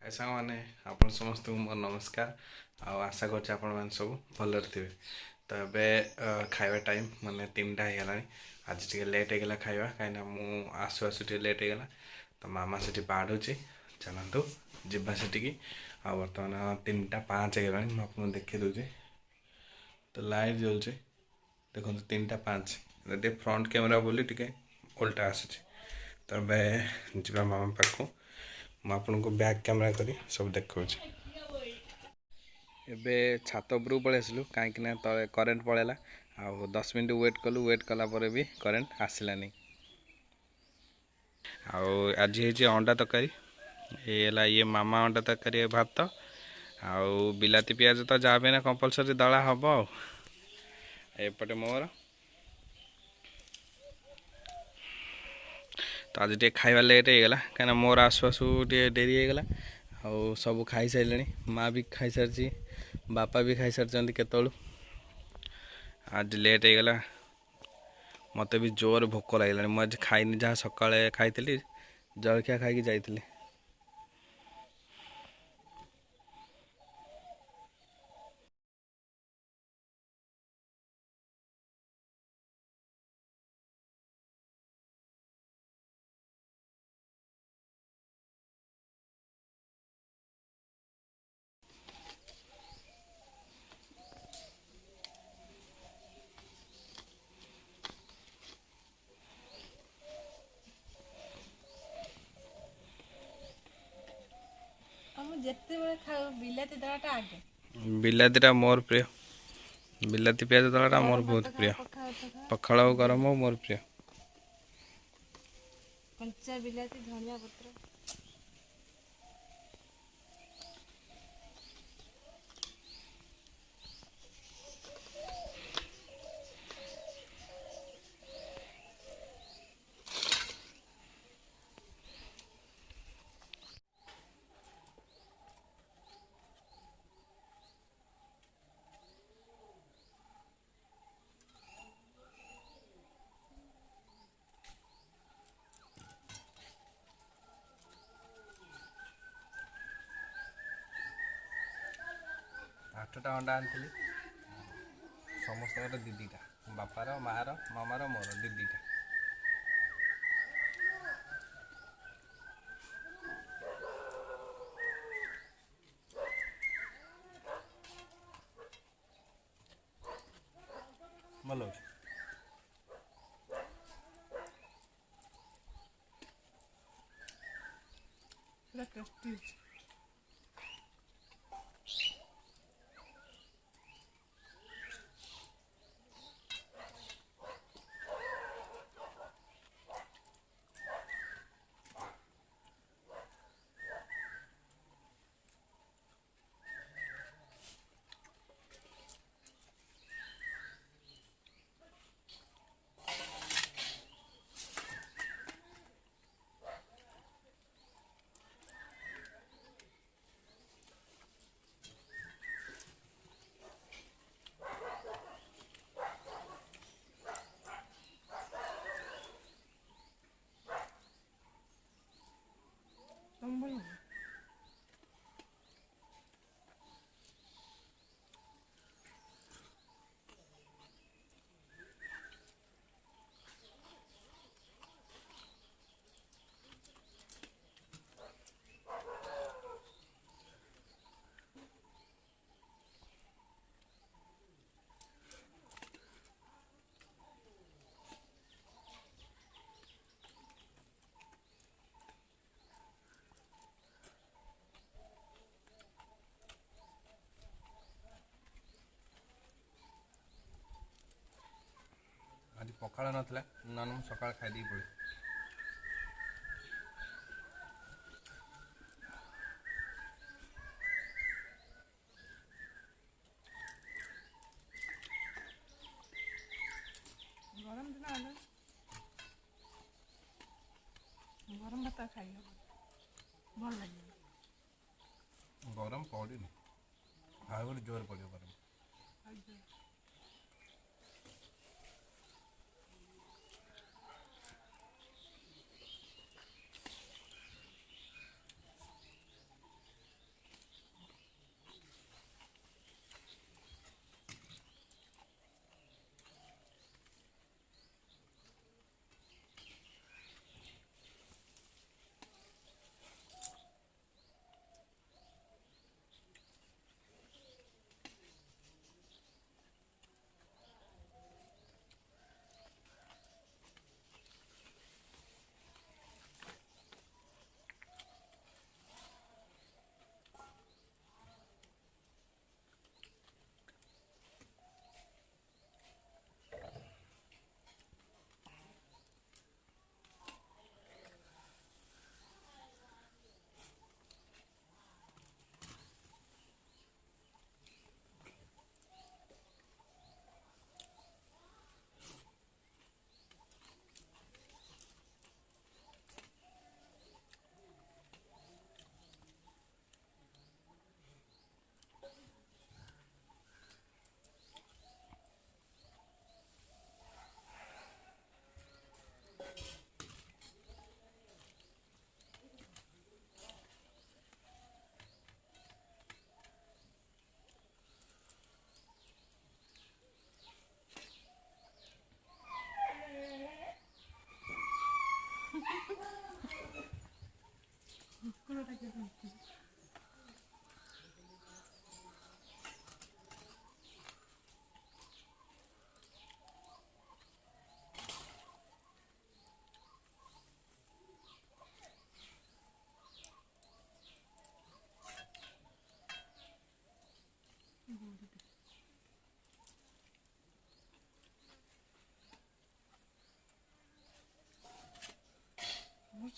ऐसा माने आपण समस्त को मोर नमस्कार। आशा कर सब भलर थे। तो ये खाଇବା टाइम माने 3टा हो आज टे लेट होगा खाଇବା कहीं मु आसु आसु टे लेट होगा। तो मामा से बाढ़ चलतु जीवा से बर्तमान 3टा 5 होगा मुझे देखी दूसरी। तो लाइट जलुचे देखो 3टा 5 फ्रंट कैमेरा बोली टे उल्टा आसूँ। तो जा मामा पाख मुझे को बैक कैमेरा करी सब देखा। एबे छात उपरକୁ पळै आसलु काहेकि ना तले करेंट पळेला आ 10 मिनिट वेट कला पर भी करेंट आसलानी। आज हे अंडा तरकारी ये मामा अंडा तरकारी भात बिलाती पियाज तो जहाँ भी ना कंपलसरी दला हम एपटे मोर। तो आज टे खाଇବା लेट होगा कहीं मोर आसु आसु टे डेरी होगा। सब खाई सारे माँ भी खाई सारी बापा भी खाई सारी केतलू। आज लेट होगा मत भी जोर भोक लगे मुझे खाई जहाँ सका खाई जलखिया खाई जाइली। बिलातीटा मोर प्रिय बिलाती पियाज दलाटा मोर बहुत प्रिय पखाड़ गरम हो मोर प्रिय। कंचा बिलाती धनिया पत्र आठटा अंडा आनी समस्त दीदीटा बापार मार मामार मोर दीदीटा। भल टेस्टी। आज पखाड़ नाला ना सका खाई पड़े। गरम दिन आले गरम भात खाई भल लगे। गरम पड़ी आगे जोर पड़ो गरम।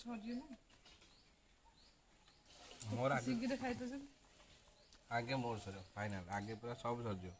ସରିବ ନା ମୋର ଆगे ଶୀଘ୍ର ଖାଇଦେଉଛନ୍ତି। ଆଗେ ମୋର ସରିବ ଫାଇନାଲ, ଆଗେ ପୁରା ସବୁ ସରିଯିବ।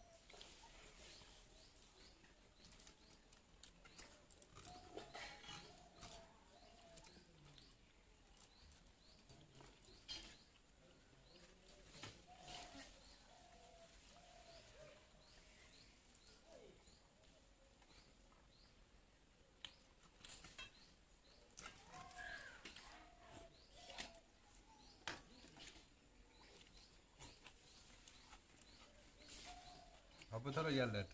ସବୁଥର ଇଆର ଲେଟ୍।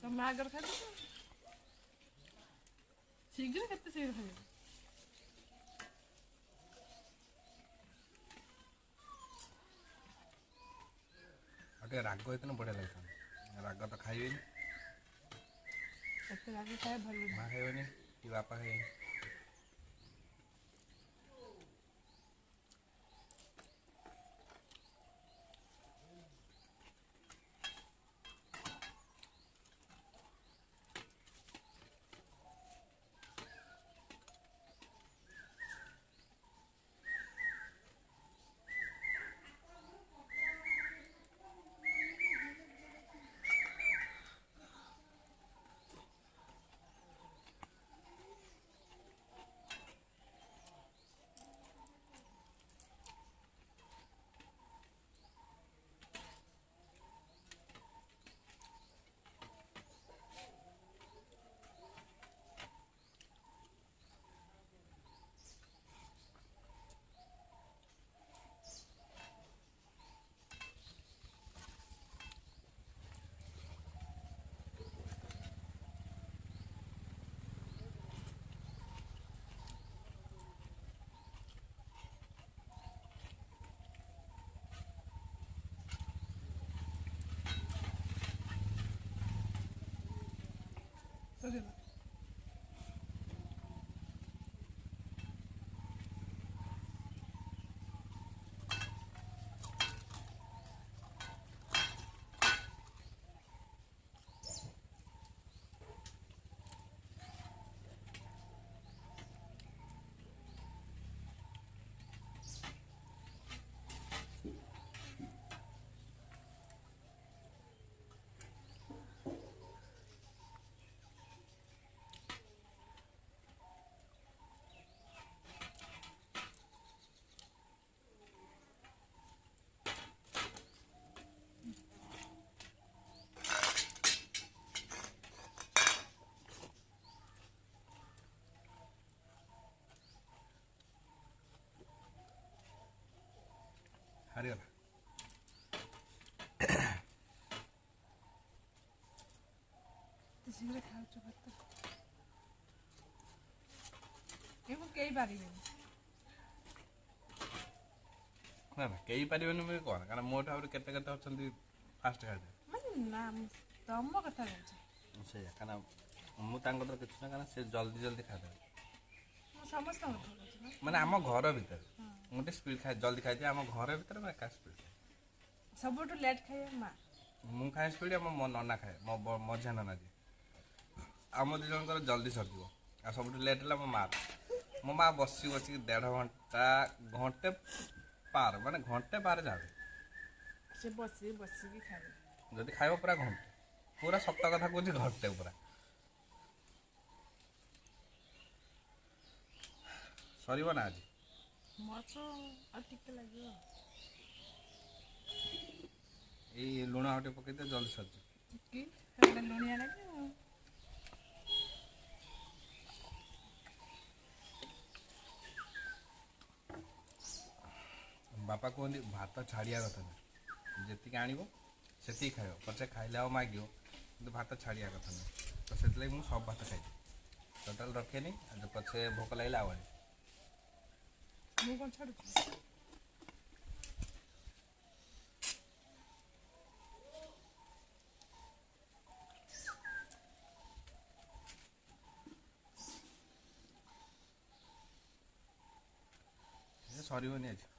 ତମେ ଆଗରେ ଖାଇଦେଉଛ ଶୀଘ୍ର, କେତେ ଶୀଘ୍ର ଖାଇବ? ଆଉ ଟିକେ ରାଗ ହେଇଥିଲେ ବଢ଼ିଆ ଲାଗିଥାନ୍ତା, ରାଗ ତ ଖାଇବେନି। ଏତେ ରାଗ ଖାଇବା ଭଲ ନୁହେଁ। ମା ଖାଇବେନି କି ବାପା ଖାଇବେନି। ସରିଲା। ହାରିଗଲା। ଏତେ ଶୀଘ୍ର ଖାଉଛ ଭାତ, ଏବଂ କେହି ପାରିବେନି। ନା ନା କେହି ପାରିବେନି ମୁଁ କଣ, କାରଣ ମୋଠୁ ଆହୁରି କେତେ କେତେ ଅଛନ୍ତି ଫାଷ୍ଟ ଖାଇଦେବେ। ମାନେ ନା, ତମ କଥା କହୁଛି। ସେଇଆ, କାରଣ ମୁଁ ତାଙ୍କର କିଛି ନା, କାରଣ ସେ ଜଲ୍ଦି ଜଲ୍ଦି ଖାଇଦେବେ। ମୁଁ ସମସ୍ତଙ୍କ କଥା କହୁଛି ନା। ମାନେ ଆମ ଘର ଭିତରେ ମୁଁ ଟିକେ ସ୍ପିଡ଼ ଖାଇ ଜଲ୍ଦି ଖାଇଦିଏ, ଆମ ଘର ଭିତରେ ମୁଁ ଏକା ସ୍ପିଡ଼। ସବୁଠୁ ଲେଟ୍ ଖାଇବା ମା। ମୁଁ ଖାଏ ସ୍ପିଡ଼, ମୋ ନନା ଖାଏ, ମୋ ମଝିଆ ନନା ଯିଏ। ଆମ ଦୁଇ ଜଣଙ୍କର ଜଲ୍ଦି ସରିଯିବ। ଆଉ ସବୁଠୁ ଲେଟ୍ ହେଲା ମୋ ମା'। ମୋ ମା' ବସିକି 1.5 ଘଣ୍ଟା, ଘଣ୍ଟେ ପାର, ମାନେ ଘଣ୍ଟେ ପାର ଯାବେ। ସେ ବସିକି ଖାଇବେ। ଯଦି ଖାଇବ ପୁରା ଘଣ୍ଟେ, ପୁରା ସତ କଥା କହୁଛି, ଘଣ୍ଟେ ପୁରା। ସରିବ ନା ଆଜି। ମାଛ ଆଉ ଟିକେ ଲାଗିବ। ଏଇ ଲୁଣ ଆଉ ଟିକେ ପକେଇଦିଅ, ଜଲ୍ଦି ସରିଯିବ। କି ସେଟା ଲୁଣିଆ ଲାଗିବ। ବାପା କୁହନ୍ତି ଭାତ ଛାଡ଼ିବା କଥା ନାହିଁ, ଯେତିକି ଆଣିବ ସେତିକି ଖାଇବ, ପଛେ ଖାଇଲେ ଆଉ ମାଗିବ, କିନ୍ତୁ ଭାତ ଛାଡ଼ିବା କଥା ନାହିଁ। ତ ସେଥିଲାଗି ମୁଁ ସବୁ ଭାତ ଖାଇଦିଏ, ଟୋଟାଲ୍ ରଖେନି। ପଛେ ଭୋକ ଲାଗିଲେ ଆଉ ଆଣିବି। ମୁଁ କ'ଣ ଛାଡ଼ୁଛି? ସରିବନି ଆଜି।